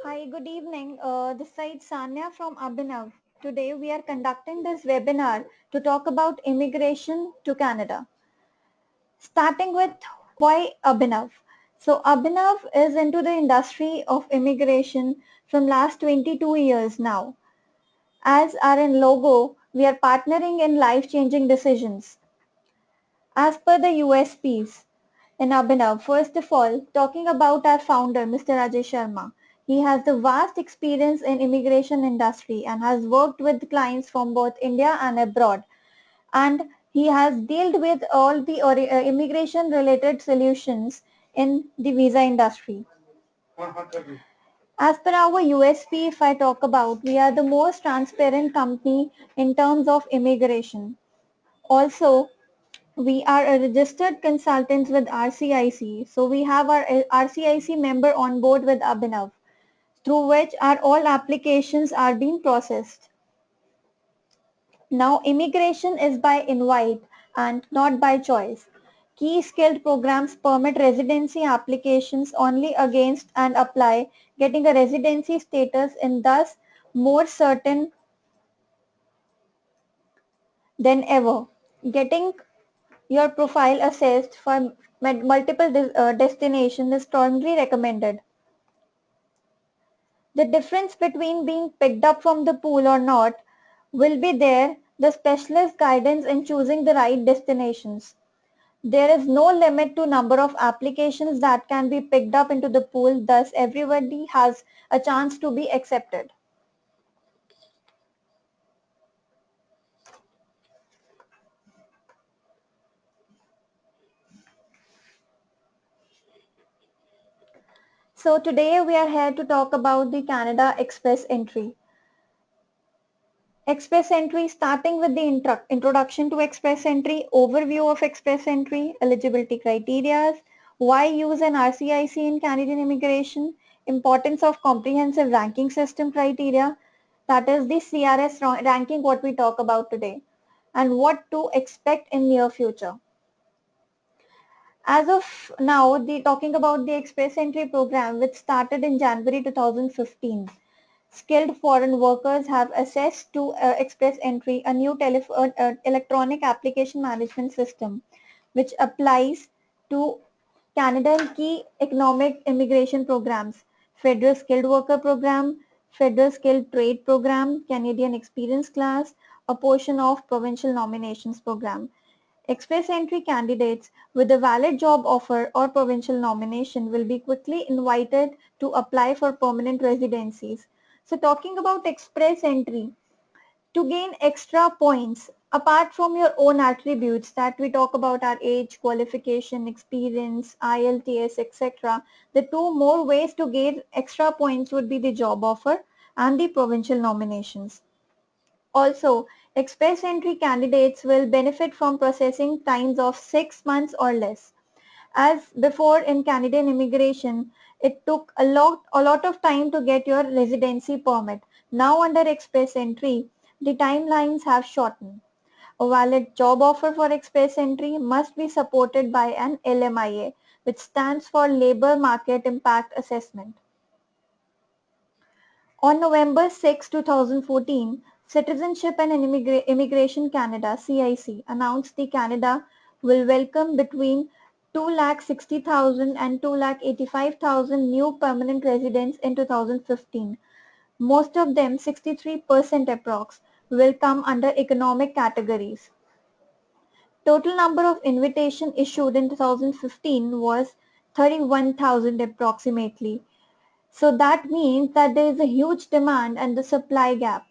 Hi, good evening. This side Sanya from Abhinav. Today we are conducting this webinar to talk about immigration to Canada. Starting with why Abhinav. So Abhinav is into the industry of immigration from last 22 years now. As our in logo, we are partnering in life-changing decisions. As per the USPs in Abhinav, first of all, talking about our founder, Mr. Rajesh Sharma. He has the vast experience in immigration industry and has worked with clients from both India and abroad. And he has dealt with all the immigration related solutions in the visa industry. As per our USP, if I talk about, we are the most transparent company in terms of immigration. Also, we are a registered consultants with RCIC. So we have our RCIC member on board with Abhinav, through which our all applications are being processed. Now immigration is by invite and not by choice. Key skilled programs permit residency applications only against and apply getting a residency status and thus more certain than ever. Getting your profile assessed for multiple destinations is strongly recommended. The difference between being picked up from the pool or not will be there, the specialist guidance in choosing the right destinations. There is no limit to number of applications that can be picked up into the pool, thus everybody has a chance to be accepted. So today we are here to talk about the Canada Express entry. Express entry, starting with the introduction to express entry, overview of express entry, eligibility criteria, why use an RCIC in Canadian immigration, importance of comprehensive ranking system criteria, that is the CRS ranking what we talk about today, and what to expect in near future. As of now, talking about the express entry program which started in January 2015. Skilled foreign workers have access to Express Entry, a new electronic application management system, which applies to Canada and key economic immigration programs, Federal Skilled Worker Program, Federal Skilled Trade Program, Canadian Experience Class, a portion of Provincial Nominations Program. Express entry candidates with a valid job offer or provincial nomination will be quickly invited to apply for permanent residencies. So talking about express entry, to gain extra points, apart from your own attributes that we talk about our age, qualification, experience, IELTS, etc., the two more ways to gain extra points would be the job offer and the provincial nominations. Also, express entry candidates will benefit from processing times of 6 months or less. As before in Canadian immigration, it took a lot of time to get your residency permit. Now under express entry, the timelines have shortened. A valid job offer for express entry must be supported by an LMIA, which stands for Labor Market Impact Assessment. On November 6, 2014, Citizenship and Immigration Canada (CIC) announced that Canada will welcome between 260,000 and 285,000 new permanent residents in 2015. Most of them, 63% approx, will come under economic categories. Total number of invitation issued in 2015 was 31,000 approximately. So that means that there is a huge demand and the supply gap.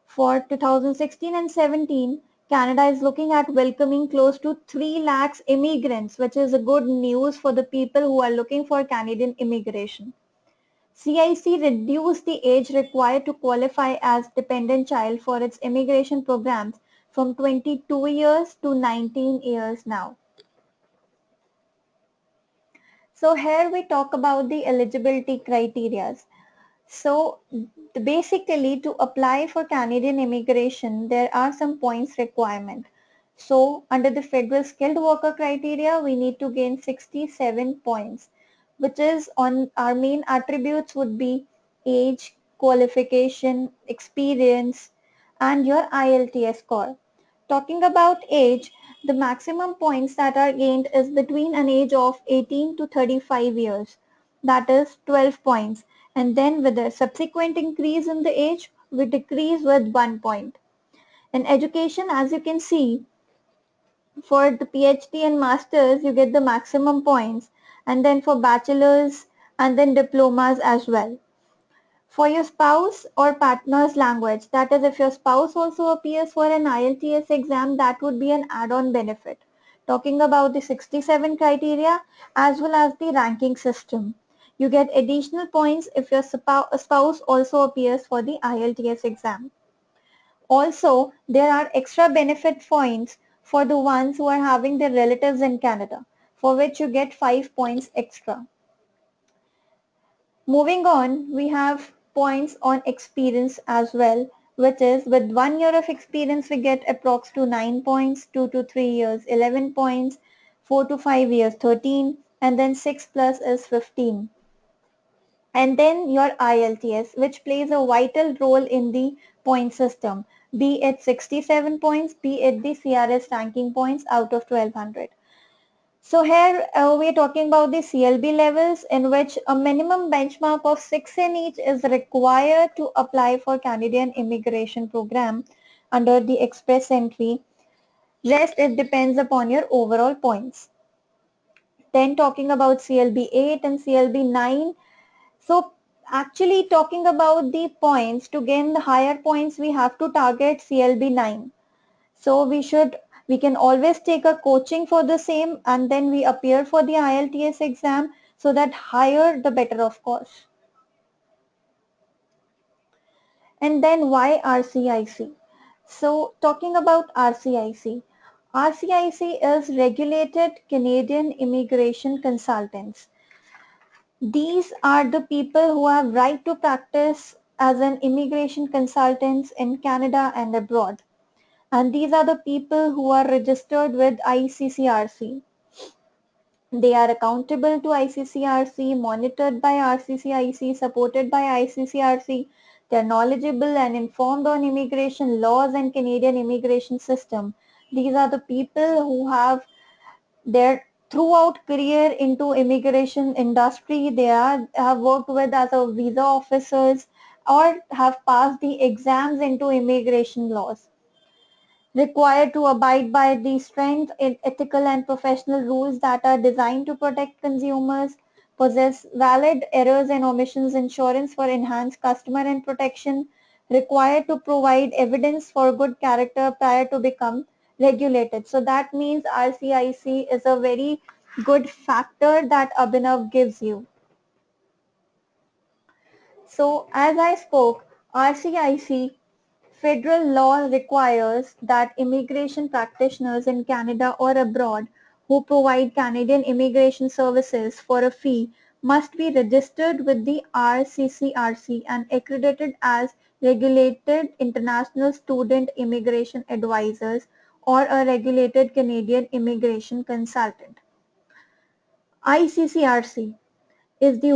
For 2016 and 17, Canada is looking at welcoming close to 3 lakhs immigrants, which is a good news for the people who are looking for Canadian immigration. CIC reduced the age required to qualify as dependent child for its immigration programs from 22 years to 19 years now. So here we talk about the eligibility criteria. So basically to apply for Canadian immigration, there are some points requirement. So under the federal skilled worker criteria, we need to gain 67 points. which is on our main attributes would be age, qualification, experience, and your IELTS score. Talking about age, the maximum points that are gained is between an age of 18 to 35 years, that is 12 points, and then with a subsequent increase in the age, we decrease with 1 point. In education, as you can see, for the PhD and masters, you get the maximum points, and then for bachelors and then diplomas as well. For your spouse or partner's language, that is if your spouse also appears for an IELTS exam, that would be an add-on benefit. Talking about the 67 criteria as well as the ranking system. You get additional points if your spouse also appears for the IELTS exam. Also, there are extra benefit points for the ones who are having their relatives in Canada, for which you get 5 points extra. Moving on, we have points on experience as well, which is with 1 year of experience we get approx to 9 points, 2 to 3 years 11 points, 4 to 5 years 13, and then 6 plus is 15. And then your IELTS, which plays a vital role in the point system, be it 67 points, be it the CRS ranking points out of 1200. So here we're talking about the CLB levels in which a minimum benchmark of 6 in each is required to apply for Canadian immigration program under the express entry. Rest it depends upon your overall points. Then talking about CLB 8 and CLB 9. So actually talking about the points, to gain the higher points we have to target CLB 9. So we can always take a coaching for the same and then we appear for the IELTS exam, so that higher the better of course. And then why RCIC? So talking about RCIC. RCIC is Regulated Canadian Immigration Consultants. These are the people who have right to practice as an immigration consultants in Canada and abroad. And these are the people who are registered with ICCRC. They are accountable to ICCRC, monitored by RCCIC, supported by ICCRC. They are knowledgeable and informed on immigration laws and Canadian immigration system. These are the people who have their throughout career into immigration industry. They have worked with as a visa officers or have passed the exams into immigration laws, required to abide by the strict ethical and professional rules that are designed to protect consumers, possess valid errors and omissions insurance for enhanced customer and protection, required to provide evidence for good character prior to become regulated. So that means RCIC is a very good factor that Abhinav gives you. So as I spoke, RCIC federal law requires that immigration practitioners in Canada or abroad who provide Canadian immigration services for a fee must be registered with the RCCRC and accredited as regulated international student immigration advisors or a regulated Canadian immigration consultant. ICCRC is the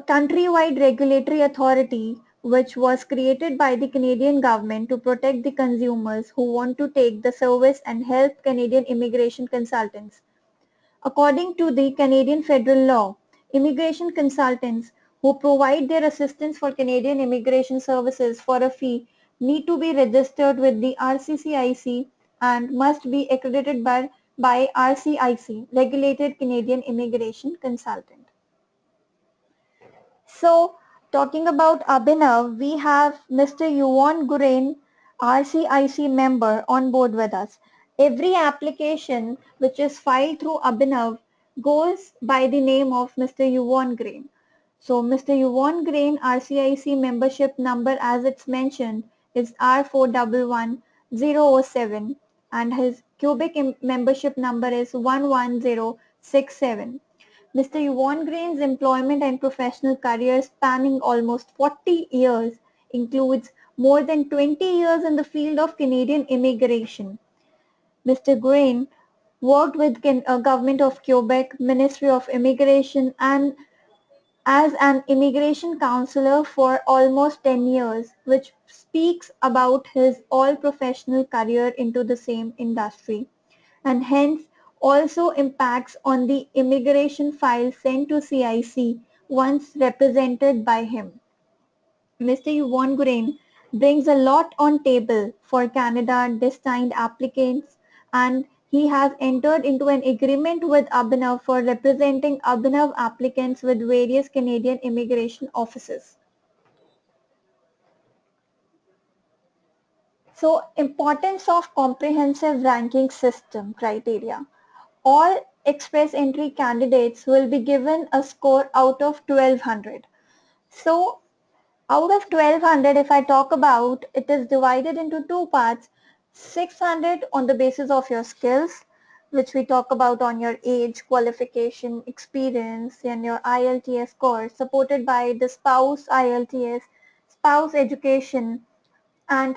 countrywide regulatory authority which was created by the Canadian government to protect the consumers who want to take the service and help Canadian immigration consultants. According to the Canadian federal law, immigration consultants who provide their assistance for Canadian immigration services for a fee need to be registered with the RCCIC and must be accredited by RCIC, Regulated Canadian Immigration Consultant. So talking about Abhinav, we have Mr. Yuan Gurain, RCIC member on board with us. Every application which is filed through Abhinav goes by the name of Mr. Yuan Grain. So Mr. Yuan Grain RCIC membership number, as it's mentioned, is R411007 and his Quebec membership number is 11067. Mr. Yvonne Grain's employment and professional career spanning almost 40 years includes more than 20 years in the field of Canadian immigration. Mr. Grain worked with Government of Quebec, Ministry of Immigration and as an immigration counselor for almost 10 years, which speaks about his all-professional career into the same industry, and hence also impacts on the immigration file sent to CIC once represented by him. Mr. Yvonne Gurain brings a lot on table for Canada destined applicants, and he has entered into an agreement with Abhinav for representing Abhinav applicants with various Canadian immigration offices. So, importance of comprehensive ranking system criteria. All express entry candidates will be given a score out of 1200. So, out of 1200, if I talk about, it is divided into two parts. 600 on the basis of your skills, which we talk about on your age, qualification, experience, and your IELTS score, supported by the spouse IELTS, spouse education, and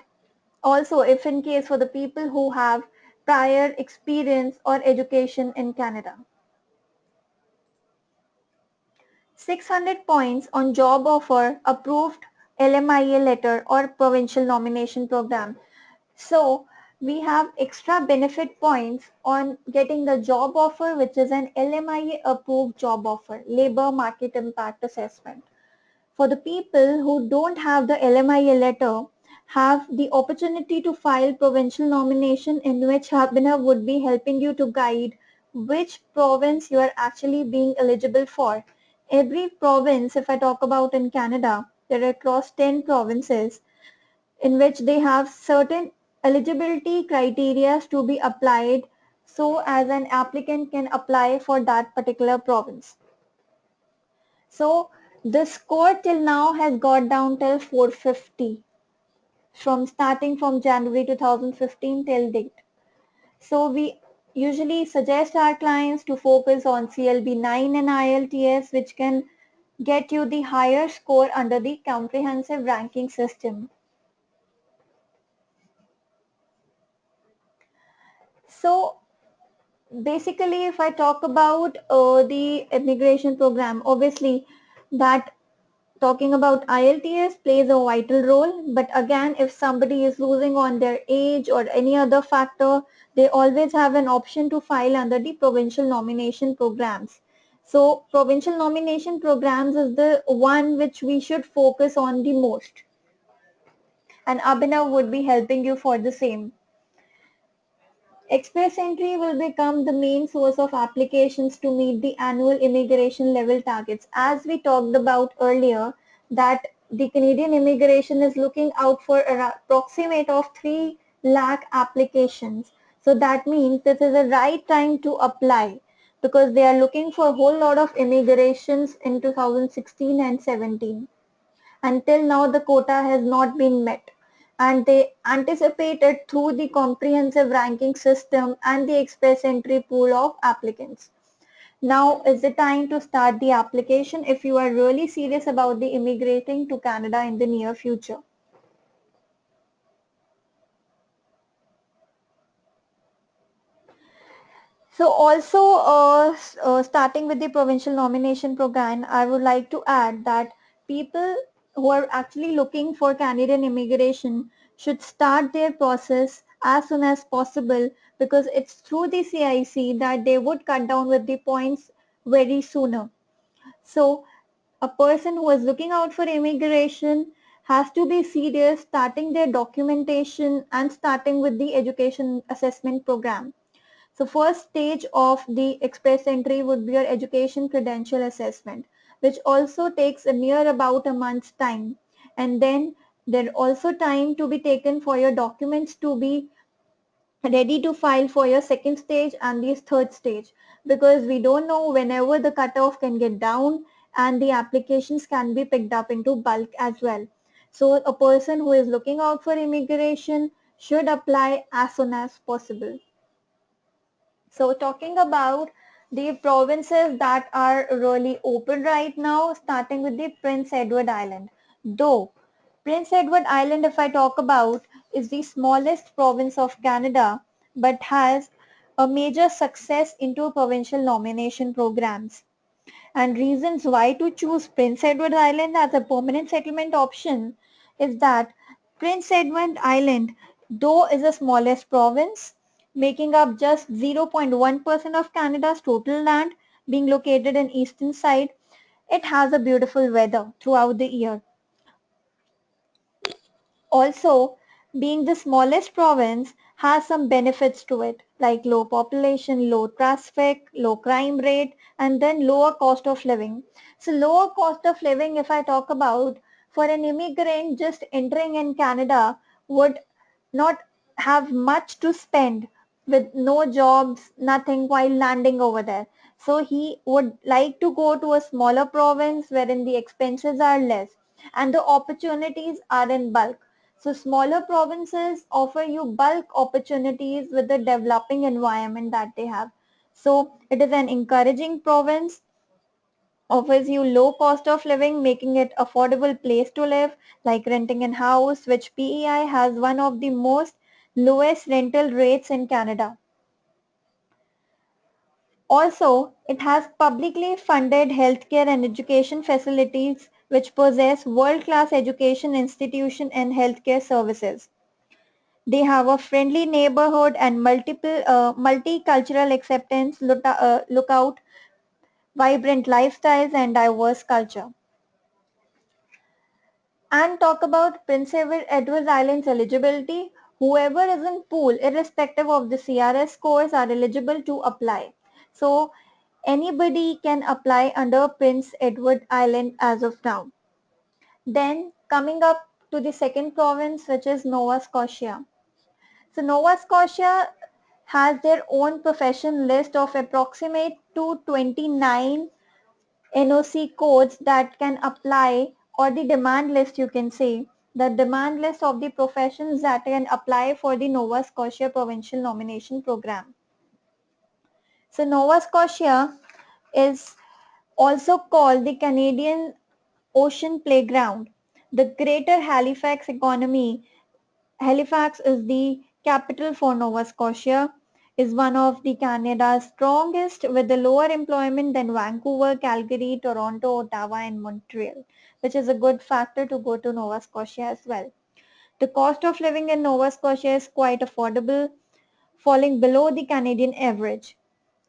also if in case for the people who have prior experience or education in Canada. 600 points on job offer, approved LMIA letter or provincial nomination program. So we have extra benefit points on getting the job offer, which is an LMIA approved job offer, labor market impact assessment. For the people who don't have the LMIA letter, have the opportunity to file provincial nomination, in which Abhinav would be helping you to guide which province you are actually being eligible for. Every province, if I talk about in Canada, there are across 10 provinces in which they have certain eligibility criteria to be applied so as an applicant can apply for that particular province. So the score till now has got down till 450 from starting from January 2015 till date. So we usually suggest our clients to focus on CLB 9 and IELTS, which can get you the higher score under the comprehensive ranking system. So basically, if I talk about the immigration program, obviously that talking about IELTS plays a vital role, but again, if somebody is losing on their age or any other factor, they always have an option to file under the provincial nomination programs. So provincial nomination programs is the one which we should focus on the most. And Abhinav would be helping you for the same. Express entry will become the main source of applications to meet the annual immigration level targets. As we talked about earlier, that the Canadian immigration is looking out for an approximate of 3 lakh applications. So that means this is the right time to apply because they are looking for a whole lot of immigrations in 2016 and 17. Until now, the quota has not been met, and they anticipated through the comprehensive ranking system and the express entry pool of applicants. Now is the time to start the application if you are really serious about the immigrating to Canada in the near future. So also starting with the provincial nomination program, I would like to add that people who are actually looking for Canadian immigration should start their process as soon as possible because it's through the CIC that they would cut down with the points very sooner. So a person who is looking out for immigration has to be serious starting their documentation and starting with the education assessment program. So first stage of the express entry would be your education credential assessment, which also takes a near about a month's time. And then there also time to be taken for your documents to be ready to file for your second stage and the third stage because we don't know whenever the cutoff can get down and the applications can be picked up into bulk as well. So a person who is looking out for immigration should apply as soon as possible. So talking about the provinces that are really open right now, starting with the Prince Edward Island. Though Prince Edward Island, if I talk about, is the smallest province of Canada, but has a major success into provincial nomination programs. And reasons why to choose Prince Edward Island as a permanent settlement option is that Prince Edward Island, though is the smallest province, making up just 0.1% of Canada's total land, being located in eastern side, it has a beautiful weather throughout the year. Also, being the smallest province has some benefits to it, like low population, low traffic, low crime rate, and then lower cost of living. So lower cost of living, if I talk about, for an immigrant just entering in Canada would not have much to spend with no jobs, nothing while landing over there. So he would like to go to a smaller province wherein the expenses are less and the opportunities are in bulk. So smaller provinces offer you bulk opportunities with the developing environment that they have. So it is an encouraging province, offers you low cost of living, making it affordable place to live, like renting a house, which PEI has one of the most lowest rental rates in Canada. Also, it has publicly funded healthcare and education facilities which possess world-class education institution and healthcare services. They have a friendly neighborhood and multicultural acceptance, lookout, vibrant lifestyles and diverse culture. And talk about Prince Edward Island's eligibility. Whoever is in pool, irrespective of the CRS scores, are eligible to apply. So anybody can apply under Prince Edward Island as of now. Then coming up to the second province, which is Nova Scotia. So Nova Scotia has their own profession list of approximate to 29 NOC codes that can apply, or the demand list you can say, the demand list of the professions that can apply for the Nova Scotia provincial nomination program. So Nova Scotia is also called the Canadian Ocean Playground. The Greater Halifax economy, Halifax is the capital for Nova Scotia, is one of the Canada's strongest with a lower employment than Vancouver, Calgary, Toronto, Ottawa and Montreal, which is a good factor to go to Nova Scotia as well. The cost of living in Nova Scotia is quite affordable, falling below the Canadian average.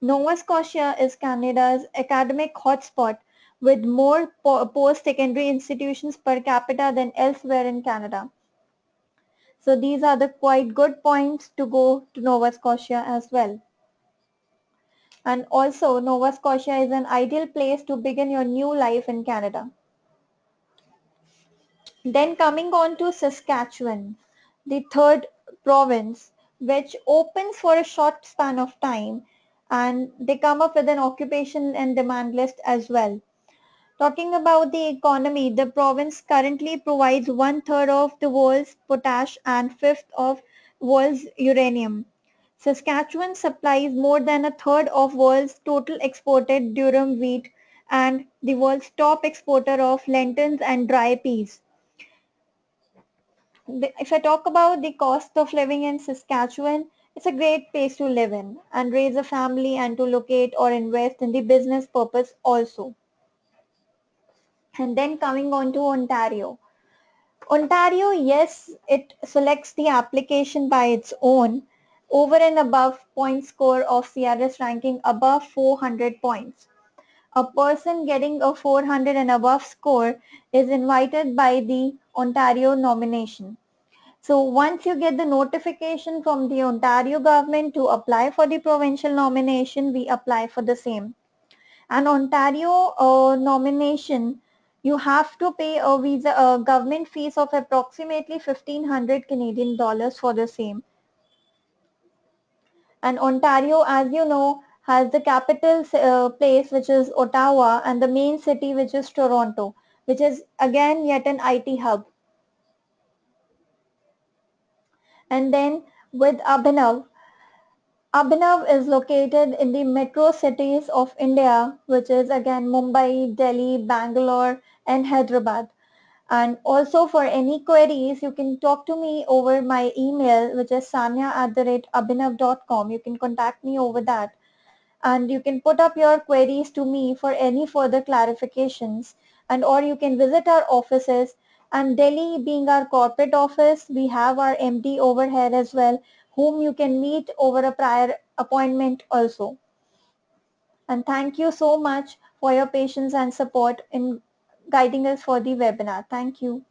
Nova Scotia is Canada's academic hotspot with more post-secondary institutions per capita than elsewhere in Canada. So these are the quite good points to go to Nova Scotia as well. And also Nova Scotia is an ideal place to begin your new life in Canada. Then coming on to Saskatchewan, the third province, which opens for a short span of time and they come up with an occupation and demand list as well. Talking about the economy, the province currently provides one-third of the world's potash and fifth of world's uranium. Saskatchewan supplies more than a third of world's total exported durum wheat and the world's top exporter of lentils and dry peas. If I talk about the cost of living in Saskatchewan, it's a great place to live in and raise a family and to locate or invest in the business purpose also. And then coming on to Ontario. Ontario, yes, it selects the application by its own over and above point score of CRS ranking above 400 points. A person getting a 400 and above score is invited by the Ontario nomination. So once you get the notification from the Ontario government to apply for the provincial nomination, we apply for the same. An Ontario nomination, you have to pay a visa government fees of approximately 1,500 Canadian dollars for the same. And Ontario, as you know, has the capital place which is Ottawa and the main city which is Toronto, which is again yet an IT hub. And then with Abhinav, Abhinav is located in the metro cities of India, which is again Mumbai, Delhi, Bangalore, and Hyderabad. And also for any queries, you can talk to me over my email, which is sanya@abhinav.com. You can contact me over that. and you can put up your queries to me for any further clarifications, and or you can visit our offices. And Delhi being our corporate office, we have our MD over here as well, whom you can meet over a prior appointment also. And thank you so much for your patience and support in guiding us for the webinar. Thank you.